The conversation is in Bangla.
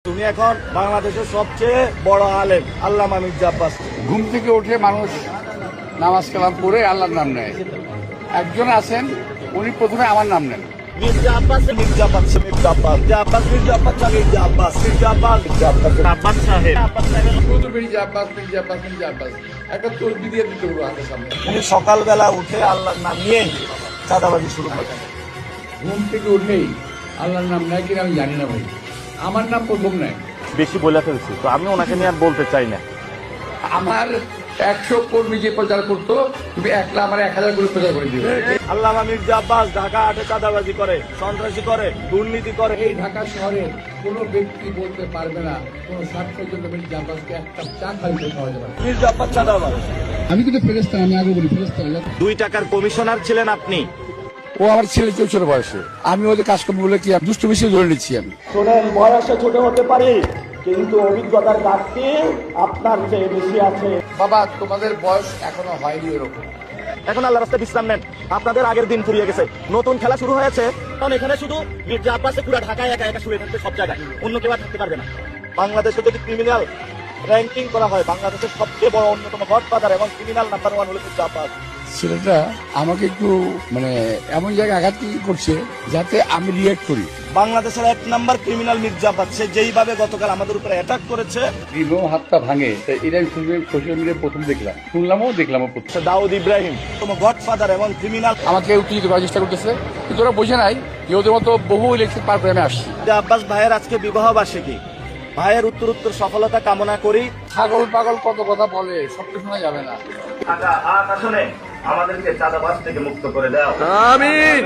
তুমি এখন বাংলাদেশের সবচেয়ে বড় আলেম আল্লামা মির্জা আব্বাস। ঘুম থেকে উঠে মানুষ নামাজ কালাম পড়ে আল্লাহর নাম নেয়। একজন আছেন উনি প্রথমে আমার নাম নেন। মির্জা আব্বাস মির্জা আব্বাস মির্জা আব্বাস মির্জা আব্বাস মির্জা আব্বাস মির্জা আব্বাস মির্জা আব্বাস মির্জা আব্বাস আব্বাস সাহেব মির্জা আব্বাস মির্জা আব্বাস মির্জা আব্বাস একটা তসবি দিয়ে দিতে হবে হাতের সামনে। উনি সকালবেলা উঠে আল্লাহর নাম নিয়েই চাঁদাবাজি শুরু করেন। ঘুম থেকে উঠেই আল্লাহর নাম নেয় কিনা আমি জানি না ভাই, আমার নাম প্রথম নেয়। বেশি বলে ফেলছি তো আমি ওনাকে নিয়ে আর বলতে চাই না। আমার 100 কর্মী যে প্রচার করতো তুমি একলা আমার 1000 করে প্রচার করে দিবে। আল্লামা মির্জা আব্বাস ঢাকা আটে চাঁদাবাজি করে, সন্ত্রাসী করে, দুর্নীতি করে। এই ঢাকা শহরে কোনো ব্যক্তি বলতে পারবে না কোনো স্বার্থের জন্য মির্জা আব্বাসকে একটা চা খাইতে খাওয়াতে পারে। মির্জা আব্বাস চাঁদাবাজ। আমি কিন্তু ফেরেশতা, আমি আগে বলি ফেরেশতা। 2 টাকার কমিশনার ছিলেন আপনি। ও আমার ছেলে 14 বয়সে, আমি ওদের কাজকর্ম বলে কি দুষ্ট বেশি ধরে নিচ্ছি আমি। শোনেন, বয়সে ছোট হতে পারি কিন্তু অভিজ্ঞতার ঘাটতি আপনার চেয়ে বেশি আছে। বাবা তোমাদের বয়স এখনো হয়নি এরকম। এখন আল্লাহ রাস্তায় বিশ্রাম নেন, আপনাদের আগের দিন ফুরিয়ে গেছে, নতুন খেলা শুরু হয়েছে। কারণ এখানে শুধু মির্জা আব্বাসে পুরো ঢাকায় একা একা শুয়ে থাকবে, সব জায়গায় অন্য কেউ আর থাকতে পারবে না। বাংলাদেশে যদি ক্রিমিনাল র্যাঙ্কিং করা হয়, বাংলাদেশের সবচেয়ে বড় অন্যতম গডফাদার এবং ক্রিমিনাল নাম্বার 1 হলো মির্জা আব্বাস। ছেলেটা আমাকে একটু মানে এমন জায়গায় আঘাত করছে যাতে আমি রিয়েক্ট করি। বাংলাদেশের 1 নাম্বার ক্রিমিনাল মির্জা আব্বাস, সে যেইভাবে গতকাল আমাদের উপরে অ্যাটাক করেছে। হাতটা ভাঙে, এটা আমি সোশ্যাল মিডিয়ায় প্রথম দেখলাম, শুনলামও দেখলামও। দাউদ ইব্রাহিম তোমার গডফাদার এবং ক্রিমিনাল আমাকে উত্তেজিত করার চেষ্টা করতেছে, কিন্তু ওরা বোঝে নাই যে ওদের মতো বহু ইলেকশন পার করে আমি আসছি। মির্জা আব্বাস ভাইয়ের আজকে বিবাহ বার্ষিকী, ভাইয়ের উত্তরোত্তর সফলতা কামনা করি। ছাগল পাগল কত কথা বলে, সবটা শোনা যাবে না। আসলে আমাদেরকে চাঁদাবাজ থেকে মুক্ত করে দাও। আমিন।